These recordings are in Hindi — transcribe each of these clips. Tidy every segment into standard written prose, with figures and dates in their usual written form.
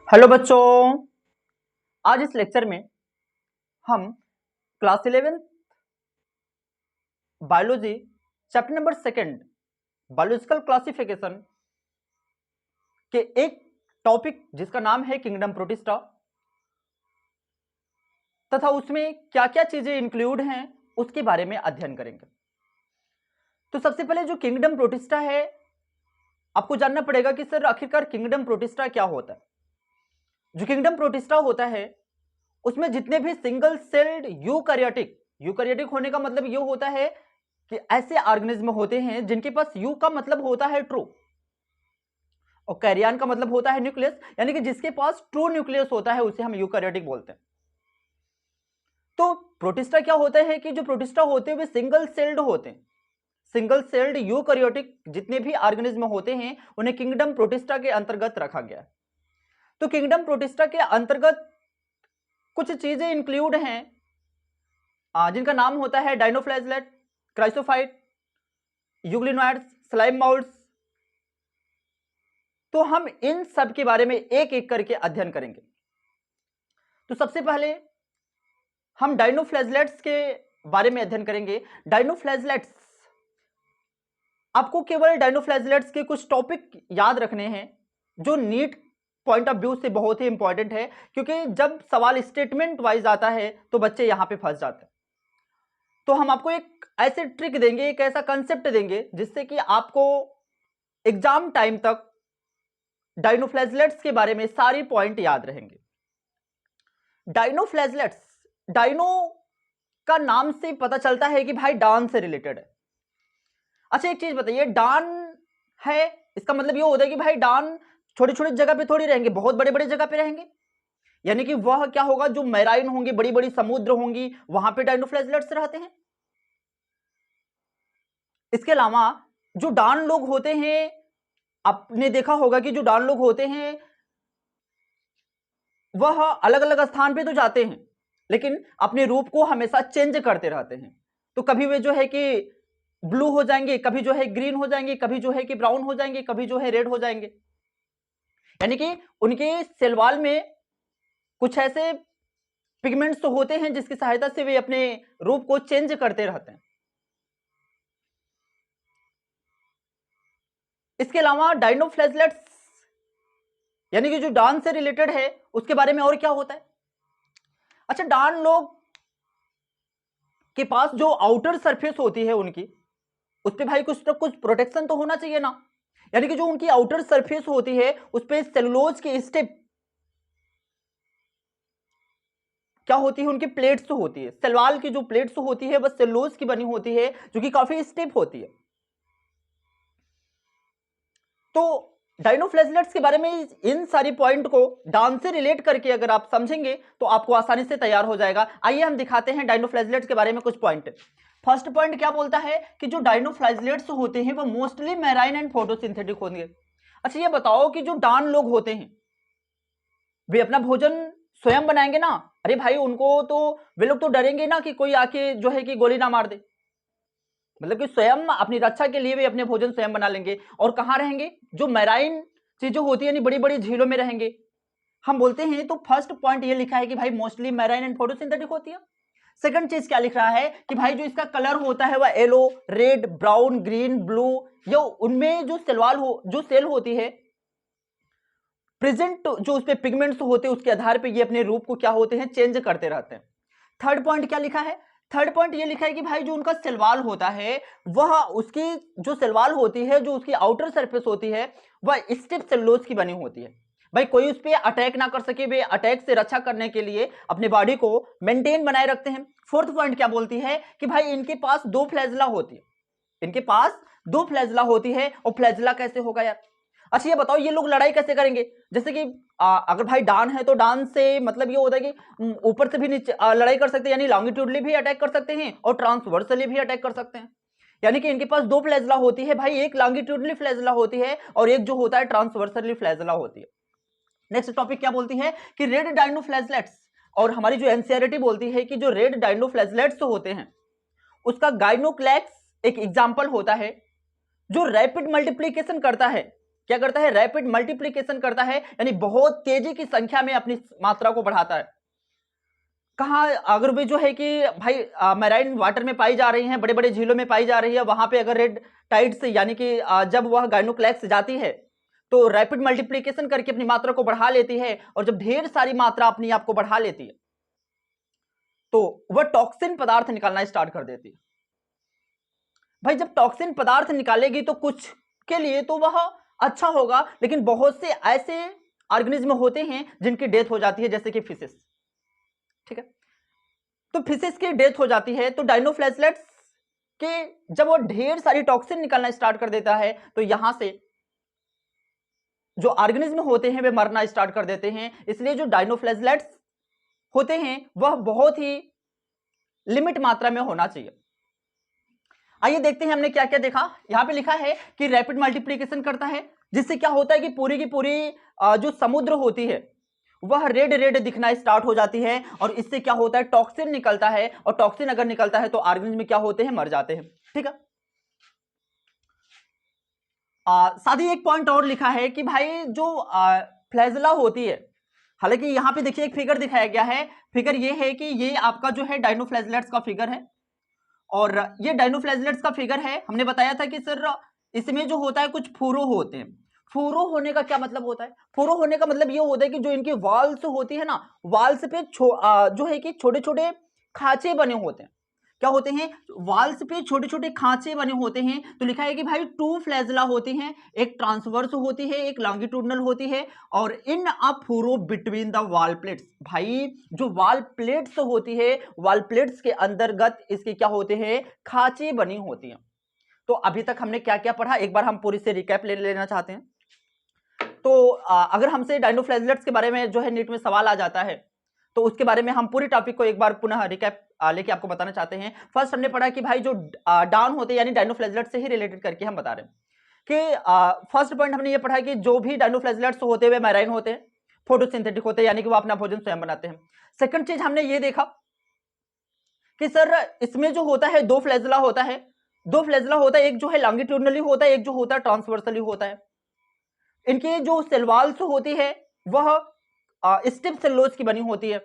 हेलो बच्चों, आज इस लेक्चर में हम class 11 biology chapter number 2 biological classification के एक टॉपिक जिसका नाम है किंगडम प्रोटिस्टा तथा उसमें क्या क्या चीजें इंक्लूड हैं उसके बारे में अध्ययन करेंगे। तो सबसे पहले जो किंगडम प्रोटिस्टा है, आपको जानना पड़ेगा कि सर आखिरकार किंगडम प्रोटिस्टा क्या होता है। जो किंगडम प्रोटिस्टा होता है उसमें जितने भी सिंगल सेल्ड यूकैरियोटिक होने का मतलब यह होता है कि ऐसे ऑर्गेनिज्म होते हैं जिनके पास यू का मतलब होता है ट्रू और कैरियन का मतलब होता है न्यूक्लियस, यानी कि जिसके पास ट्रू न्यूक्लियस होता है उसे हम यूकैरियोटिक बोलते हैं। तो प्रोटिस्टा क्या होता है कि जो प्रोटिस्टा होते हैं वे सिंगल सेल्ड होते हैं। सिंगल सेल्ड यूकैरियोटिक जितने भी ऑर्गेनिज्म होते हैं उन्हें किंगडम प्रोटिस्टा के अंतर्गत रखा गया है। तो किंगडम प्रोटिस्टा के अंतर्गत कुछ चीजें इंक्लूड हैं जिनका नाम होता है डायनोफ्लैजलेट, क्राइसोफाइट, यूग्लिनोइड्स, स्लाइम माउल्ट्स। तो हम इन सब के बारे में एक एक करके अध्ययन करेंगे। तो सबसे पहले हम डायनोफ्लैजलेट्स के बारे में अध्ययन करेंगे। डायनोफ्लैजलेट्स, आपको केवल डायनोफ्लैजलेट्स के कुछ टॉपिक याद रखने हैं जो नीट पॉइंट ऑफ व्यू से बहुत ही इंपॉर्टेंट है, क्योंकि जब सवाल स्टेटमेंट वाइज आता है तो बच्चे यहां पे फंस जाते हैं। तो हम आपको एक ऐसे ट्रिक देंगे, एक ऐसा कंसेप्ट देंगे जिससे कि आपको एग्जाम टाइम तक डायनोफ्लैजलेट्स के बारे में सारी पॉइंट याद रहेंगे। डायनोफ्लैजलेट्स, डायनो का नाम से पता चलता है कि भाई डान से रिलेटेड है। अच्छा एक चीज बताइए, डान है इसका मतलब ये होता है कि भाई डान छोटी छोटी जगह पे थोड़ी रहेंगे, बहुत बड़े बड़े जगह पे रहेंगे। यानी कि वह क्या होगा, जो मैराइन होंगी, बड़ी बड़ी समुद्र होंगी, वहां पे डायनोफ्लैजलेट्स रहते हैं। इसके अलावा जो डान लोग होते हैं, आपने देखा होगा कि जो डान लोग होते हैं वह अलग अलग स्थान पे तो जाते हैं लेकिन अपने रूप को हमेशा चेंज करते रहते हैं। तो कभी वे जो है कि ब्लू हो जाएंगे, कभी जो है ग्रीन हो जाएंगे, कभी जो है कि ब्राउन हो जाएंगे, कभी जो है रेड हो जाएंगे। यानी कि उनके सेलवाल में कुछ ऐसे पिगमेंट्स तो होते हैं जिसकी सहायता से वे अपने रूप को चेंज करते रहते हैं। इसके अलावा डायनोफ्लैजलेट्स यानी कि जो डान से रिलेटेड है उसके बारे में और क्या होता है। अच्छा, डान लोग के पास जो आउटर सरफेस होती है उनकी, उस पर भाई कुछ तो कुछ प्रोटेक्शन तो होना चाहिए ना। यानी कि जो उनकी आउटर सरफेस होती है उस पर सेलुलोज की स्टेप क्या होती है, उनकी प्लेट्स होती है। सलवाल की जो प्लेट्स होती है वह सेलुलोज की बनी होती है जो कि काफी स्टिफ होती है। तो डायनोफ्लैजलेट्स के बारे में इन सारी पॉइंट को डान से रिलेट करके अगर आप समझेंगे तो आपको आसानी से तैयार हो जाएगा। आइए हम दिखाते हैं डायनोफ्लैजलेट्स के बारे में कुछ पॉइंट। फर्स्ट पॉइंट क्या बोलता है कि जो डायनोफ्लैजलेट्स होते हैं वह मोस्टली मैराइन एंड फोटोसिंथेटिक होंगे। अच्छा ये बताओ कि जो डान लोग होते हैं वे अपना भोजन स्वयं बनाएंगे ना। अरे भाई उनको तो वे लोग तो डरेंगे ना कि कोई आके जो है कि गोली ना मार दे। मतलब कि स्वयं अपनी रक्षा के लिए वे अपने भोजन स्वयं बना लेंगे। और कहां रहेंगे, जो मैराइन चीजें होती है यानी बड़ी बड़ी झीलों में रहेंगे हम बोलते हैं। तो फर्स्ट पॉइंट ये लिखा है कि भाई मोस्टली मैराइन एंड फोटोसिंथेटिक होती है। सेकंड चीज क्या लिख रहा है कि भाई जो इसका कलर होता है वह yellow, red, brown, green, blue, या उनमें जो सेलवाल हो जो सेल होती है प्रेजेंट जो उसपे पिगमेंट्स होते हैं उसके आधार पे ये अपने रूप को क्या होते हैं, चेंज करते रहते हैं। थर्ड पॉइंट क्या लिखा है, थर्ड पॉइंट ये लिखा है कि भाई जो उनका सेलवाल होता है वह उसकी जो सेलवाल होती है, जो उसकी आउटर सरफेस होती है वह स्टिफ सेलुलोज की बनी होती है। भाई कोई उस पर अटैक ना कर सके, वे अटैक से रक्षा करने के लिए अपने बॉडी को मेंटेन बनाए रखते हैं। फोर्थ पॉइंट क्या बोलती है कि भाई इनके पास दो फ्लैजला होती है, इनके पास दो फ्लैजला होती है। और फ्लैजला कैसे होगा यार। अच्छा ये बताओ ये लोग लड़ाई कैसे करेंगे। जैसे कि अगर भाई डान है तो डान से मतलब ये होता है कि ऊपर से भी नीचे लड़ाई कर सकते हैं, यानी लॉन्गिट्यूडली भी अटैक कर सकते हैं और ट्रांसवर्सली भी अटैक कर सकते हैं। यानी कि इनके पास दो फ्लैजला होती है भाई, एक लॉन्गिट्यूडली फ्लैजला होती है और एक जो होता है ट्रांसवर्सली फ्लैजला होती है। नेक्स्ट टॉपिक क्या बोलती है कि रेड डायनोफ्लैजलेट्स, और हमारी जो एनसीईआरटी बोलती है कि जो रेड डायनोफ्लैजलेट्स होते हैं उसका गाइनोक्लैक्स एक एग्जाम्पल होता है जो रैपिड मल्टीप्लीकेशन करता है। क्या करता है, रैपिड मल्टीप्लीकेशन करता है, यानी बहुत तेजी की संख्या में अपनी मात्रा को बढ़ाता है। कहाँ अगर भी जो है कि भाई मैराइन वाटर में पाई जा रही हैं, बड़े बड़े झीलों में पाई जा रही है, वहां पे अगर रेड टाइड से यानी कि जब वह गाइनोक्लेक्स जाती है तो रैपिड मल्टीप्लीकेशन करके अपनी मात्रा को बढ़ा लेती है, और जब ढेर सारी मात्रा अपनी आप को बढ़ा लेती है तो वह टॉक्सिन पदार्थ निकालना स्टार्ट कर देती है। भाई जब टॉक्सिन पदार्थ निकालेगी तो कुछ के लिए तो वह अच्छा होगा, लेकिन बहुत से ऐसे ऑर्गेनिज्म होते हैं जिनकी डेथ हो जाती है, जैसे कि फिशेस। ठीक है, तो फिशेस की डेथ हो जाती है तो डायनोफ्लैजलेट्स के जब वो ढेर सारी टॉक्सिन निकालना स्टार्ट कर देता है तो यहां से जो ऑर्गेनिज्म होते हैं वे मरना स्टार्ट कर देते हैं। इसलिए जो डायनोफ्लैजलेट्स होते हैं वह बहुत ही लिमिट मात्रा में होना चाहिए। आइए देखते हैं हमने क्या क्या देखा। यहां पे लिखा है कि रैपिड मल्टीप्लिकेशन करता है, जिससे क्या होता है कि पूरी की पूरी जो समुद्र होती है वह रेड रेड दिखना स्टार्ट हो जाती है, और इससे क्या होता है, टॉक्सिन निकलता है, और टॉक्सिन अगर निकलता है तो ऑर्गेनिज्म क्या होते हैं, मर जाते हैं। ठीक है, साथ ही एक पॉइंट और लिखा है कि भाई जो फ्लैजला होती है, हालांकि यहां पे देखिए एक फिगर दिखाया गया है। फिगर ये है कि ये आपका जो है डायनोफ्लैजलेट्स का फिगर है, और ये डायनोफ्लैजलेट्स का फिगर है। हमने बताया था कि सर इसमें जो होता है कुछ फूरो होते हैं। फूरो होने का क्या मतलब होता है, फूरो होने का मतलब ये होता है कि जो इनकी वाल्स होती है ना, वाल्स पे जो है कि छोटे छोटे खांचे बने होते हैं। क्या होते हैं, वाल्स पे छोटे छोटे खांचे बने होते हैं। तो लिखा है कि भाई टू फ्लैजला होती हैं, एक ट्रांसवर्स होती है, एक लॉन्गिट्यूडनल होती है, और इन अ फूरो बिटवीन द वाल प्लेट्स। भाई जो वाल प्लेट्स होती है, वाल प्लेट्स के अंतर्गत इसके क्या होते हैं, खांचे बनी होती हैं। तो अभी तक हमने क्या क्या पढ़ा, एक बार हम पूरी से रिकैप ले लेना चाहते हैं। तो अगर हमसे डायनोफ्लैजलेट्स के बारे में जो है नीट में सवाल आ जाता है तो उसके बारे में हम पूरी टॉपिक को एक बार पुनः रिकैप लेके आपको बताना चाहते हैं। फर्स्ट हमने पढ़ा कि भाई जो डाउन होते हैं यानी डायनोफ्लैजलेट से ही रिलेटेड करके हम बता रहे हैं कि फर्स्ट पॉइंट हमने ये पढ़ा कि जो भी डायनोफ्लैजलेट्स होते हुए मैराइन होते हैं, फोटोसिंथेटिक होते हैं, यानी कि वो अपना भोजन स्वयं बनाते हैं। सेकंड चीज हमने ये देखा कि सर इसमें जो होता है दो फ्लैजला होता है, दो फ्लैजला होता है, एक जो है लॉन्गिट्यूडनली होता है, एक जो होता है ट्रांसवर्सली होता है। इनकी जो सेलवाल्स होती है वह स्टिफ सेलुलोज की बनी होती है।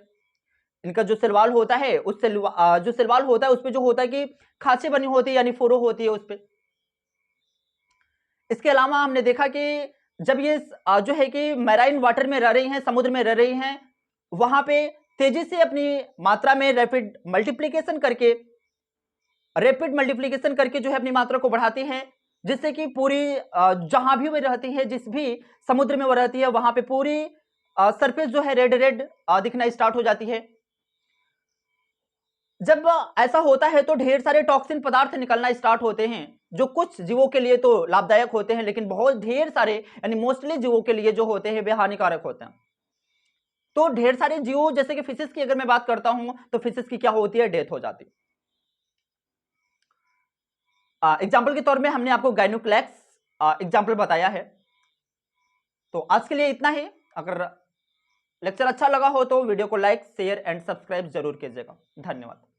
इनका जो सेलवाल होता है उस जो सेलवाल होता है उस पे जो होता है कि खांचे बनी होती है, यानी फुरो होती है उस पे। इसके अलावा हमने देखा कि जब ये जो है कि मैराइन वाटर में रह रही हैं, समुद्र में रह रही हैं, वहां पे तेजी से अपनी मात्रा में रैपिड मल्टीप्लिकेशन करके जो है अपनी मात्रा को बढ़ाती हैं, जिससे कि पूरी जहां भी वो रहती है, जिस भी समुद्र में वो रहती है, वहां पे पूरी सरफेस जो है रेड रेड दिखना स्टार्ट हो जाती है। जब ऐसा होता है तो ढेर सारे टॉक्सिन पदार्थ निकलना स्टार्ट होते हैं, जो कुछ जीवों के लिए तो लाभदायक होते हैं, लेकिन बहुत ढेर सारे यानी मोस्टली जीवों के लिए जो होते हैं वे हानिकारक होते हैं। तो ढेर सारे जीवों जैसे कि फिशेस की अगर मैं बात करता हूं तो फिशेस की क्या होती है, डेथ हो जाती है। एग्जाम्पल के तौर में हमने आपको गाइनोक्लेक्स एग्जाम्पल बताया है। तो आज के लिए इतना ही। अगर लेक्चर अच्छा लगा हो तो वीडियो को लाइक, शेयर एंड सब्सक्राइब जरूर कीजिएगा। धन्यवाद।